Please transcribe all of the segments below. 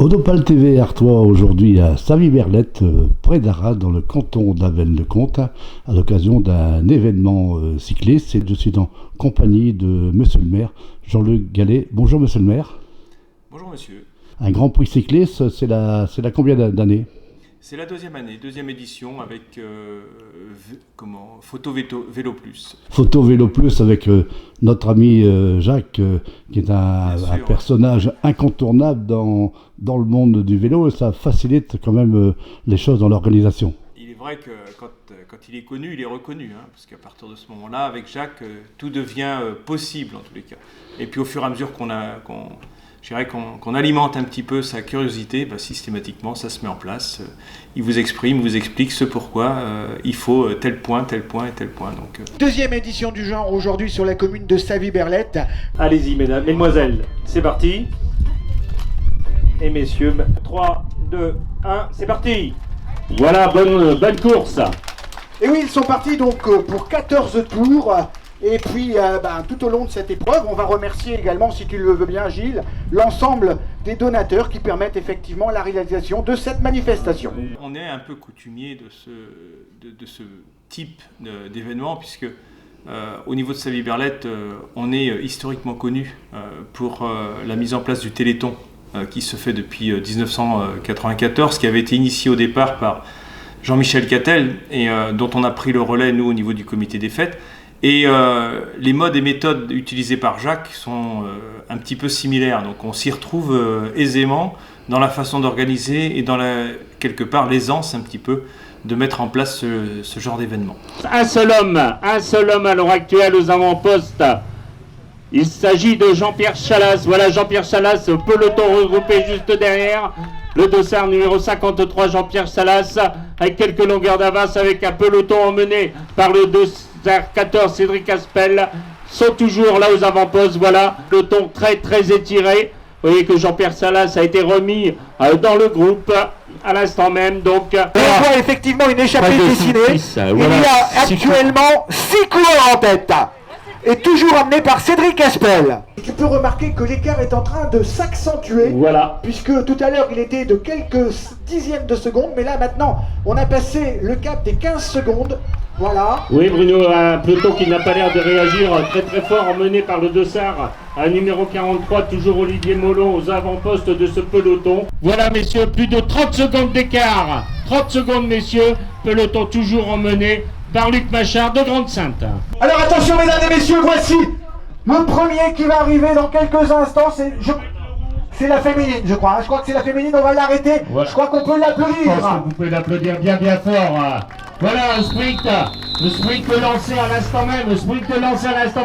Odopal TV Artois aujourd'hui à Savy-Berlette, près d'Arras, dans le canton d'Avesnes-le-Comte, à l'occasion d'un événement cycliste. Et je suis en compagnie de Monsieur le maire, Jean-Luc Gallet. Bonjour Monsieur le maire. Bonjour monsieur. Un grand prix cycliste, c'est la combien d'années ? C'est la deuxième année, deuxième édition avec Photo Vélo Plus. Photo Vélo Plus avec notre ami Jacques, qui est un personnage incontournable dans le monde du vélo, et ça facilite quand même les choses dans l'organisation. Il est vrai que quand il est connu, il est reconnu, hein, parce qu'à partir de ce moment-là, avec Jacques, tout devient possible en tous les cas. Et puis au fur et à mesure qu'on alimente un petit peu sa curiosité, systématiquement ça se met en place. Il vous explique ce pourquoi il faut tel point et tel point. Donc, Deuxième édition du genre aujourd'hui sur la commune de Savy-Berlette. Allez-y mesdames, mesdemoiselles, c'est parti. Et messieurs, 3, 2, 1, c'est parti. Voilà, bonne course. Et oui, ils sont partis donc pour 14 tours. Et puis, tout au long de cette épreuve, on va remercier également, si tu le veux bien Gilles, l'ensemble des donateurs qui permettent effectivement la réalisation de cette manifestation. On est un peu coutumier de ce type d'événement, puisque au niveau de Savy-Berlette, on est historiquement connu pour la mise en place du Téléthon, qui se fait depuis 1994, qui avait été initié au départ par Jean-Michel Cattel, et dont on a pris le relais, nous, au niveau du comité des fêtes. Et les modes et méthodes utilisés par Jacques sont un petit peu similaires, donc on s'y retrouve aisément dans la façon d'organiser et dans quelque part l'aisance un petit peu de mettre en place ce genre d'événement. Un seul homme à l'heure actuelle aux avant-postes. Il s'agit de Jean-Pierre Chalas. Voilà Jean-Pierre Chalas, peloton regroupé juste derrière. Le dossard numéro 53, Jean-Pierre Chalas, avec quelques longueurs d'avance, avec un peloton emmené par le dossard 14, Cédric Aspel, sont toujours là aux avant-postes. Voilà, peloton très étiré. Vous voyez que Jean-Pierre Chalas a été remis dans le groupe à l'instant même. Donc, on voit effectivement une échappée dessinée. Il y a actuellement 6 coureurs en tête. Et toujours amené par Cédric Aspel. Tu peux remarquer que l'écart est en train de s'accentuer. Voilà. Puisque tout à l'heure il était de quelques dixièmes de seconde, mais là maintenant on a passé le cap des 15 secondes. Voilà. Oui Bruno, un peloton qui n'a pas l'air de réagir très fort, emmené par le dossard numéro 43, toujours Olivier Molon aux avant-postes de ce peloton. Voilà messieurs, plus de 30 secondes d'écart. 30 secondes messieurs, peloton toujours emmené par Luc Machard de Grande-Sainte. Alors attention mesdames et messieurs, voici le premier qui va arriver dans quelques instants, c'est la féminine je crois. Je crois que c'est la féminine, on va l'arrêter. Voilà. Je crois qu'on peut l'applaudir. Je pense que vous pouvez l'applaudir bien fort. Voilà le sprint lancé à l'instant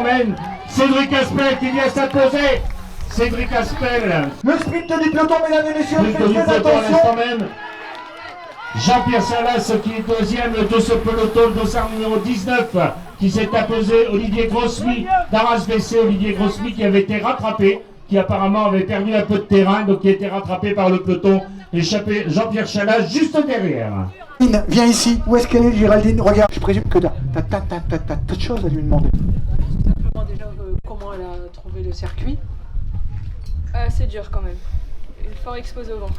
même, Cédric Aspel qui vient s'imposer. Cédric Aspel. Le sprint du peloton mesdames et messieurs, faites très attention. Jean-Pierre Chalas qui est deuxième de ce peloton, le dossard numéro 19 qui s'est imposé. Olivier Grossmy d'Arras-BC, Olivier Grossmy qui avait été rattrapé, qui apparemment avait perdu un peu de terrain, donc qui a été rattrapé par le peloton. Échappé Jean-Pierre Chalas juste derrière. Viens ici, où est-ce qu'elle est Géraldine? Regarde, je présume que t'as tas de choses à lui demander. Déjà, comment elle a trouvé le circuit? C'est dur quand même, il est fort exposé au vent.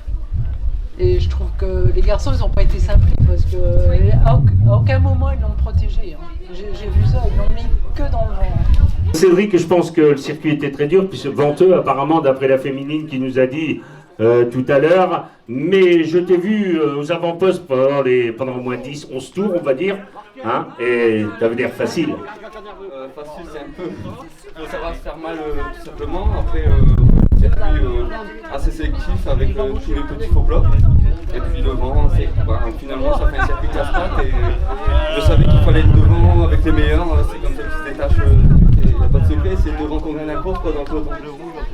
Et je trouve que les garçons, ils n'ont pas été simples parce qu'à aucun moment ils l'ont protégé. Hein. J'ai vu ça, ils l'ont mis que dans le vent. Cédric, je pense que le circuit était très dur, puisque venteux apparemment d'après la féminine qui nous a dit tout à l'heure. Mais je t'ai vu aux avant-postes pendant au moins 10-11 tours, on va dire. Hein, et t'avais l'air facile. Facile, c'est un peu. Ça va se faire mal tout simplement. Après, circuit assez sélectif avec tous les petits faux blocs. Et puis le vent, finalement ça fait un circuit casse-pattes. Et je savais qu'il fallait être devant avec les meilleurs. C'est comme ça qu'ils se détachent. Il n'y a pas de secret, c'est devant qu'on gagne la course dans le peloton.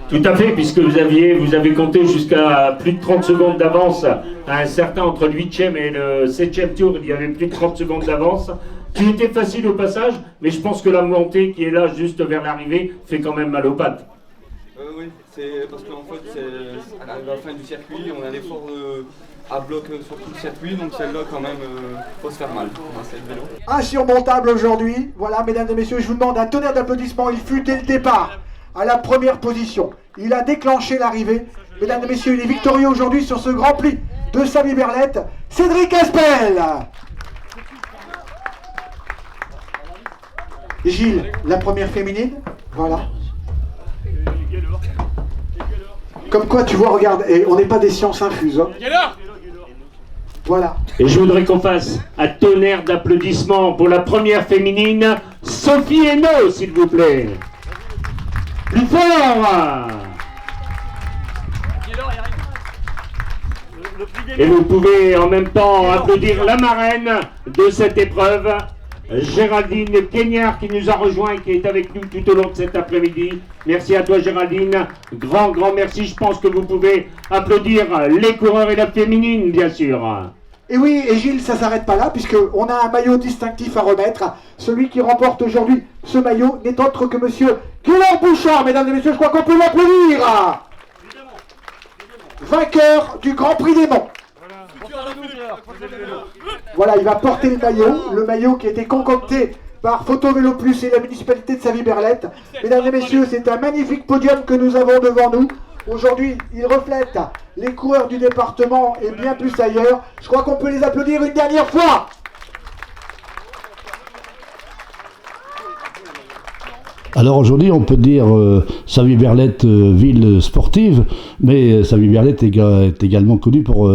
Tout à fait, puisque vous avez compté jusqu'à plus de 30 secondes d'avance à un certain entre le 8e et le 7e tour, il y avait plus de 30 secondes d'avance. Qui était facile au passage, mais je pense que la montée qui est là juste vers l'arrivée fait quand même mal aux pattes. Oui, c'est parce qu'en fait, c'est à la fin du circuit, on a un effort à bloc sur tout le circuit, donc celle-là quand même, faut se faire mal. C'est le vélo. Insurmontable aujourd'hui. Voilà, mesdames et messieurs, je vous demande un tonnerre d'applaudissements. Il fut dès le départ à la première position. Il a déclenché l'arrivée Mesdames et messieurs, il est victorieux aujourd'hui sur ce Grand Prix de Savy-Berlette, Cédric Aspel. Gilles, la première féminine, voilà. Comme quoi, tu vois, regarde, et on n'est pas des sciences infuses. Hein. Voilà. Et je voudrais qu'on fasse un tonnerre d'applaudissements pour la première féminine, Sophie Hainaut, s'il vous plaît. Plus fort. Et vous pouvez en même temps applaudir la marraine de cette épreuve, Géraldine Kenyard, qui nous a rejoint et qui est avec nous tout au long de cet après-midi. Merci à toi Géraldine, grand merci. Je pense que vous pouvez applaudir les coureurs et la féminine, bien sûr. Et oui, et Gilles, ça s'arrête pas là, puisqu'on a un maillot distinctif à remettre. Celui qui remporte aujourd'hui ce maillot n'est autre que monsieur Guillaume Bouchard. Mesdames et messieurs, je crois qu'on peut l'applaudir. Vainqueur du Grand Prix des Monts. Voilà, il va porter le maillot qui a été concocté par Photo Vélo Plus et la municipalité de Savy-Berlette. Mesdames et messieurs, c'est un magnifique podium que nous avons devant nous. Aujourd'hui, il reflète les coureurs du département et bien plus ailleurs. Je crois qu'on peut les applaudir une dernière fois. Alors aujourd'hui, on peut dire Savy-Berlette ville sportive, mais Savy-Berlette est également connue pour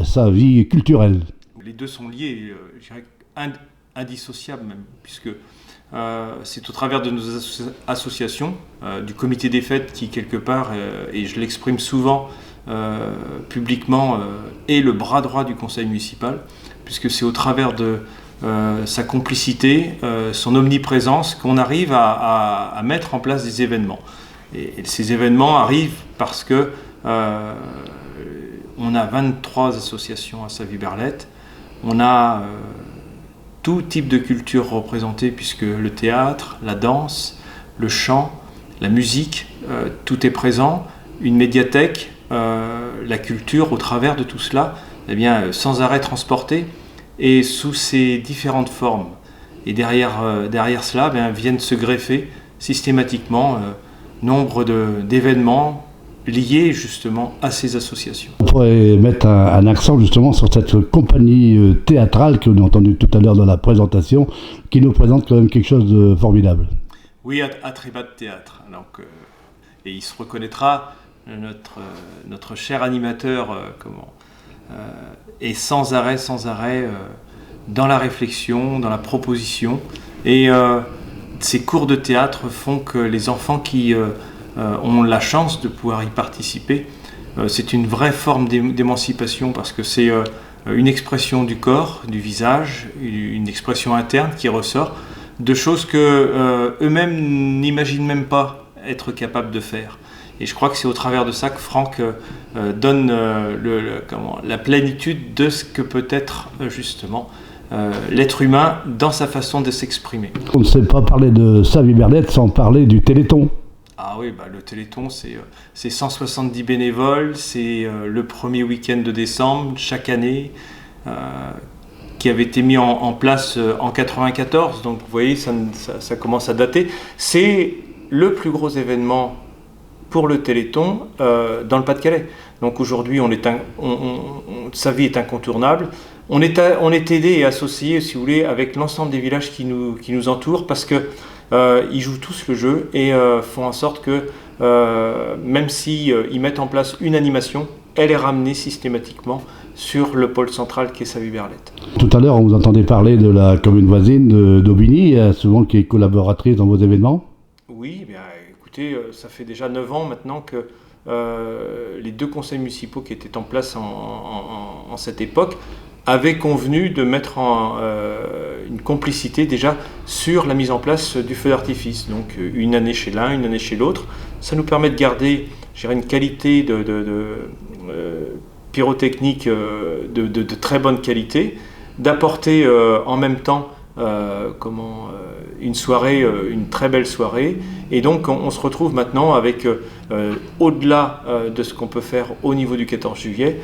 sa vie culturelle. Les deux sont liés, je dirais indissociables même, puisque c'est au travers de nos associations, du comité des fêtes qui quelque part, et je l'exprime souvent publiquement, est le bras droit du conseil municipal, puisque c'est au travers de sa complicité, son omniprésence, qu'on arrive à mettre en place des événements. Et ces événements arrivent parce que on a 23 associations à Savy-Berlette, on a tout type de culture représentée, puisque le théâtre, la danse, le chant, la musique, tout est présent, une médiathèque, la culture au travers de tout cela, eh bien, sans arrêt transportée, et sous ces différentes formes. Et derrière cela viennent se greffer systématiquement nombre d'événements liés justement à ces associations. On pourrait mettre un accent justement sur cette compagnie théâtrale que nous avons entendu tout à l'heure dans la présentation, qui nous présente quand même quelque chose de formidable. Oui, à très bas de théâtre. Donc, et il se reconnaîtra, notre cher animateur, est sans arrêt dans la réflexion, dans la proposition. Et ces cours de théâtre font que les enfants qui ont la chance de pouvoir y participer, c'est une vraie forme d'émancipation, parce que c'est une expression du corps, du visage, une expression interne qui ressort de choses que eux-mêmes n'imaginent même pas être capables de faire. Et je crois que c'est au travers de ça que Franck donne la plénitude de ce que peut être justement l'être humain dans sa façon de s'exprimer. On ne sait pas parler de Savy-Berlette sans parler du Téléthon. Ah oui, le Téléthon, c'est 170 bénévoles, c'est le premier week-end de décembre chaque année, qui avait été mis en place en 94, donc vous voyez, ça commence à dater. C'est le plus gros événement pour le Téléthon dans le Pas-de-Calais. Donc aujourd'hui, Savy est incontournable. On est aidé et associé, si vous voulez, avec l'ensemble des villages qui nous entourent, parce que ils jouent tous le jeu et font en sorte que même si ils mettent en place une animation, elle est ramenée systématiquement sur le pôle central qui est Savy-Berlette. Tout à l'heure, on vous entendait parler de la commune voisine d'Aubigny, souvent qui est collaboratrice dans vos événements. Oui, bien, écoutez, ça fait déjà 9 ans maintenant que les deux conseils municipaux qui étaient en place en cette époque avaient convenu de mettre une complicité déjà sur la mise en place du feu d'artifice. Donc une année chez l'un, une année chez l'autre. Ça nous permet de garder, je dirais, une qualité de pyrotechnique de très bonne qualité, d'apporter en même temps une soirée, une très belle soirée. Et donc on se retrouve maintenant avec, au-delà de ce qu'on peut faire au niveau du 14 juillet,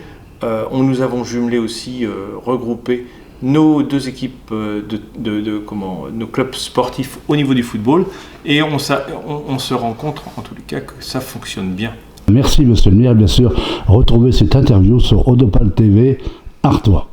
nous avons jumelé aussi, regroupé nos deux équipes nos clubs sportifs au niveau du football, et on se rend compte en tous les cas que ça fonctionne bien. Merci monsieur le maire, bien sûr, retrouvez cette interview sur Odopal TV, Artois.